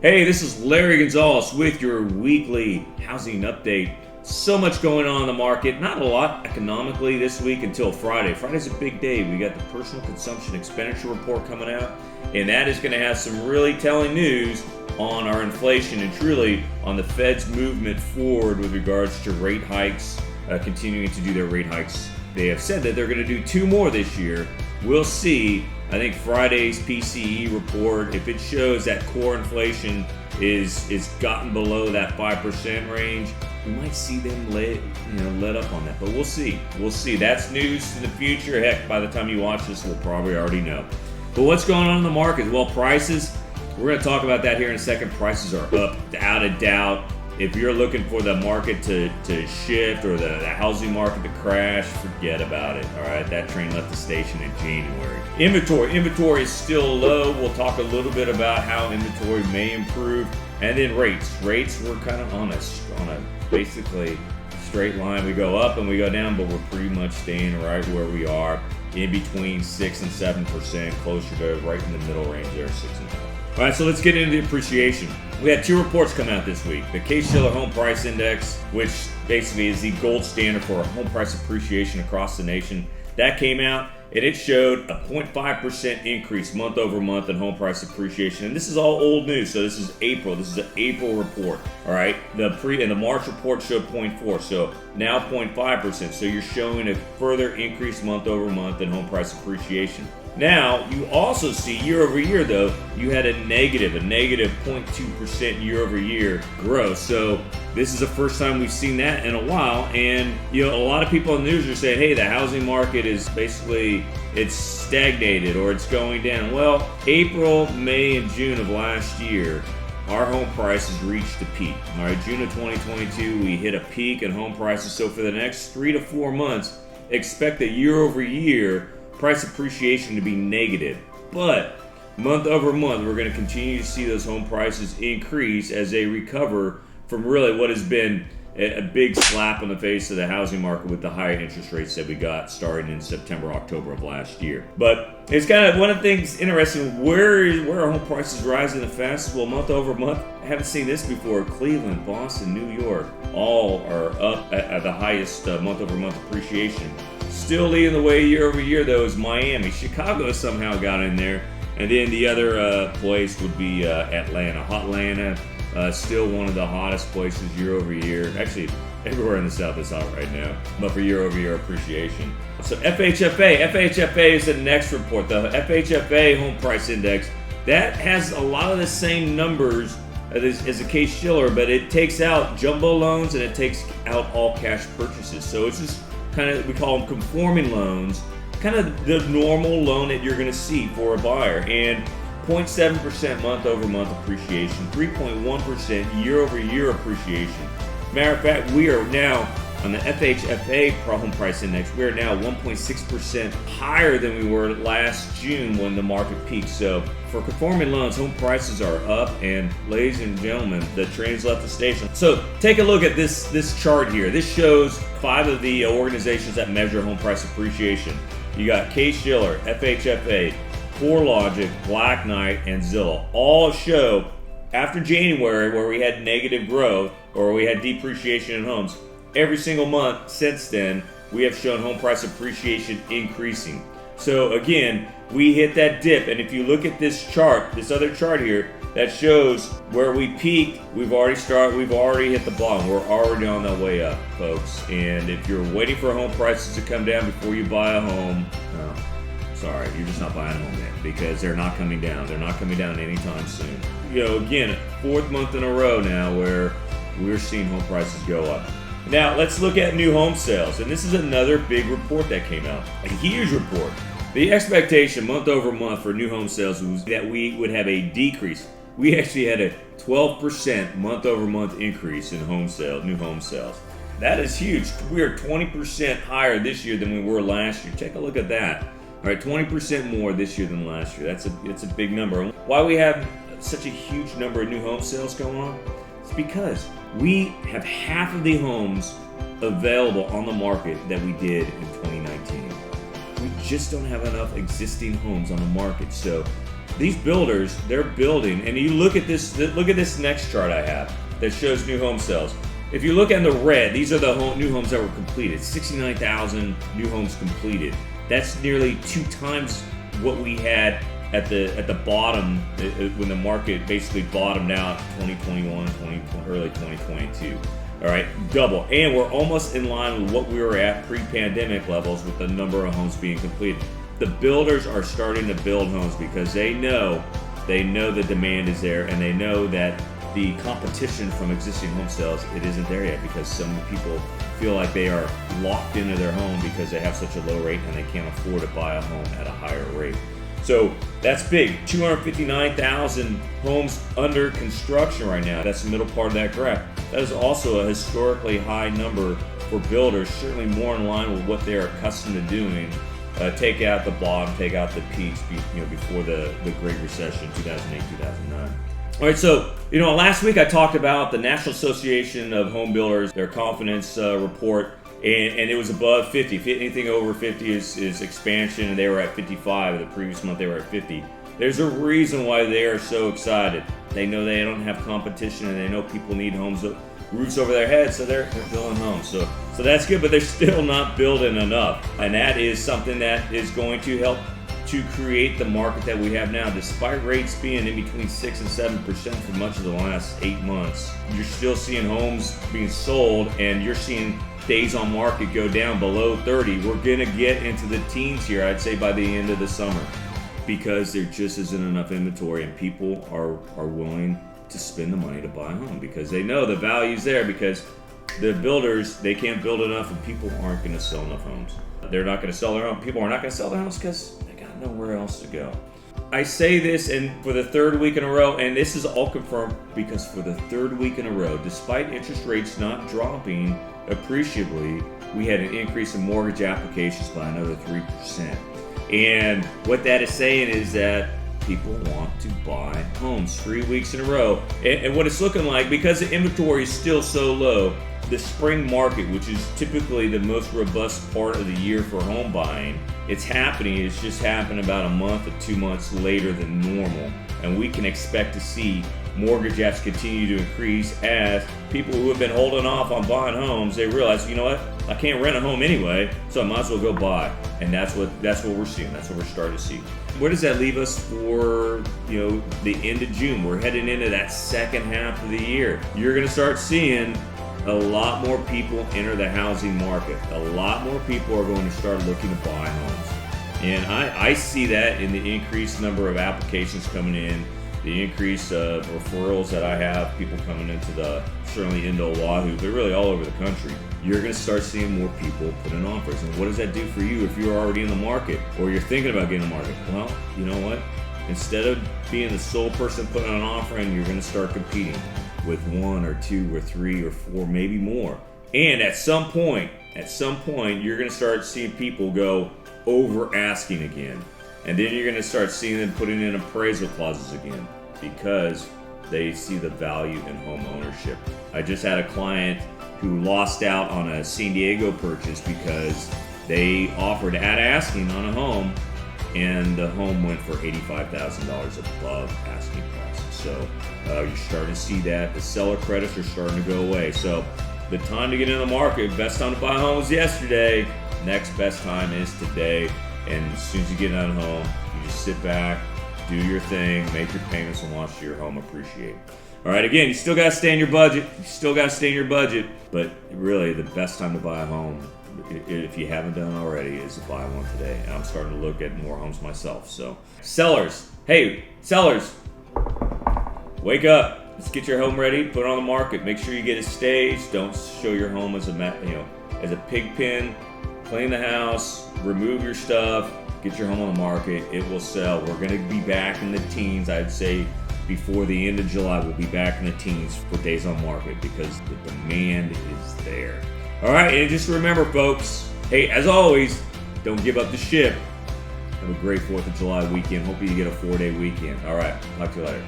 Hey, this is Larry Gonzalez with your weekly housing update. So much going on in the market. Not a lot economically this week until Friday. Friday's a big day. We got the personal consumption expenditure report coming out, and that is going to have some really telling news on our inflation and truly on the Fed's movement forward with regards to rate hikes, continuing to do their rate hikes. They have said that they're going to do 2 more this year. We'll see. I think Friday's PCE report, if it shows that core inflation is gotten below that 5% range, we might see them let up on that. But we'll see. We'll see. That's news to the future. Heck, by the time you watch this, we'll probably already know. But what's going on in the market? Well, prices, we're going to talk about that here in a second. Prices are up, without a doubt. If you're looking for the market to shift or the housing market to crash, forget about it. All right, that train left the station in January. Inventory is still low. We'll talk a little bit about how inventory may improve, and then rates. Rates, we're kind of on a basically straight line. We go up and we go down, but we're pretty much staying right where we are, in between 6 and 7%, closer to right in the middle range there, 6.5. All right, so let's get into the appreciation. We had 2 reports come out this week. The Case-Shiller Home Price Index, which basically is the gold standard for home price appreciation across the nation, that came out, and it showed a 0.5% increase month over month in home price appreciation. And this is all old news, so this is April. This is an April report, all right? The March report showed 0.4, so now 0.5%. So you're showing a further increase month over month in home price appreciation. Now, you also see year over year, though, you had a negative 0.2% year over year growth. So this is the first time we've seen that in a while. And, a lot of people in the news are saying, hey, the housing market is basically, it's stagnated or it's going down. Well, April, May, and June of last year, our home prices reached a peak. All right, June of 2022, we hit a peak in home prices. So for the next 3 to 4 months, expect a year over year price appreciation to be negative. But month over month, we're going to continue to see those home prices increase as they recover from really what has been a big slap in the face of the housing market with the high interest rates that we got starting in September, October of last year. But it's kind of one of the things interesting, where are home prices rising the fastest? Well, month over month, I haven't seen this before. Cleveland, Boston, New York, all are up at the highest month over month appreciation. Still leading the way year over year, though, is Miami. Chicago somehow got in there. And then the other place would be Atlanta. Hotlanta, still one of the hottest places year over year. Actually, everywhere in the South is hot right now, but for year over year appreciation. So FHFA is the next report. The FHFA Home Price Index, that has a lot of the same numbers as a Case-Shiller, but it takes out jumbo loans and it takes out all cash purchases. So it's just kind of, we call them conforming loans, kind of the normal loan that you're going to see for a buyer. And 0.7% month over month appreciation, 3.1% year over year appreciation. Matter of fact, we are now on the FHFA Home Price Index, we are now 1.6% higher than we were last June when the market peaked. So for conforming loans, home prices are up, and ladies and gentlemen, the train's left the station. So take a look at this chart here. This shows 5 of the organizations that measure home price appreciation. You got Case-Shiller, FHFA, CoreLogic, Black Knight, and Zillow. All show after January, where we had negative growth or we had depreciation in homes, every single month since then, we have shown home price appreciation increasing. So again, we hit that dip, and if you look at this chart, this other chart here, that shows where we peaked, we've already hit the bottom. We're already on that way up, folks. And if you're waiting for home prices to come down before you buy a home, sorry, you're just not buying a home yet, because they're not coming down. They're not coming down anytime soon. Again, 4th month in a row now where we're seeing home prices go up. Now, let's look at new home sales. And this is another big report that came out. A huge report. The expectation month over month for new home sales was that we would have a decrease. We actually had a 12% month over month increase in new home sales. That is huge. We are 20% higher this year than we were last year. Take a look at that. All right, 20% more this year than last year. It's a big number. Why we have such a huge number of new home sales going on? It's because we have half of the homes available on the market that we did in 2019. We just don't have enough existing homes on the market. So these builders, they're building, and you look at this next chart I have that shows new home sales. If you look at the red, these are the new homes that were completed. 69,000 new homes completed. That's nearly 2 times what we had at the bottom when the market basically bottomed out 2021, early 2022. All right, double. And we're almost in line with what we were at pre-pandemic levels with the number of homes being completed. The builders are starting to build homes because they know the demand is there, and they know that the competition from existing home sales, it isn't there yet, because some people feel like they are locked into their home because they have such a low rate and they can't afford to buy a home at a higher rate. So that's big. 259,000 homes under construction right now. That's the middle part of that graph. That is also a historically high number for builders, certainly more in line with what they're accustomed to doing. Take out the bottom, take out the peaks, before the Great Recession, 2008, 2009. All right, so, last week I talked about the National Association of Home Builders, their confidence report, and it was above 50. Anything over 50 is expansion, and they were at 55. The previous month they were at 50. There's a reason why they are so excited. They know they don't have competition, and they know people need homes, roofs over their heads, so they're building homes. So that's good, but they're still not building enough, and that is something that is going to help to create the market that we have now. Despite rates being in between 6 and 7% for much of the last 8 months, you're still seeing homes being sold, and you're seeing days on market go down below 30. We're going to get into the teens here, I'd say, by the end of the summer, because there just isn't enough inventory, and people are willing to spend the money to buy a home because they know the value's there, because the builders, they can't build enough, and people aren't going to sell enough homes. They're not going to sell their home. People are not going to sell their house because they got nowhere else to go. I say this, and for the 3rd week in a row, and this is all confirmed, because for the 3rd week in a row, despite interest rates not dropping appreciably, we had an increase in mortgage applications by another 3%. And what that is saying is that people want to buy homes 3 weeks in a row. And what it's looking like, because the inventory is still so low, the spring market, which is typically the most robust part of the year for home buying, it's just happening about a month or 2 months later than normal. And we can expect to see mortgage apps continue to increase as people who have been holding off on buying homes, they realize, you know what, I can't rent a home anyway, so I might as well go buy. And that's what we're seeing. That's what we're starting to see. Where does that leave us for, the end of June? We're heading into that second half of the year. You're going to start seeing a lot more people enter the housing market. A lot more people are going to start looking to buy homes. And I see that in the increased number of applications coming in, the increase of referrals that I have, people coming certainly into Oahu, but really all over the country. You're going to start seeing more people put in offers. And what does that do for you if you're already in the market or you're thinking about getting in the market? Well, you know what? Instead of being the sole person putting an offer in, you're going to start competing with 1 or 2 or 3 or 4, maybe more. And at some point, you're going to start seeing people go over asking again. And then you're going to start seeing them putting in appraisal clauses again because they see the value in home ownership. I just had a client who lost out on a San Diego purchase because they offered at asking on a home, and the home went for $85,000 above asking price. So you're starting to see that. The seller credits are starting to go away. So the time to get in the market, best time to buy a home was yesterday. Next best time is today. And as soon as you get on home, you just sit back, do your thing, make your payments, and watch your home appreciate. All right, again, you still got to stay in your budget. But really, the best time to buy a home, if you haven't done already, is to buy one today. And I'm starting to look at more homes myself. So, sellers, wake up. Let's get your home ready. Put it on the market. Make sure you get it staged. Don't show your home as a pig pen. Clean the house. Remove your stuff. Get your home on the market. It will sell. We're going to be back in the teens. I'd say before the end of July, we'll be back in the teens for days on market because the demand is there. All right, and just remember, folks, hey, as always, don't give up the ship. Have a great 4th of July weekend. Hope you get a 4-day weekend. All right, talk to you later.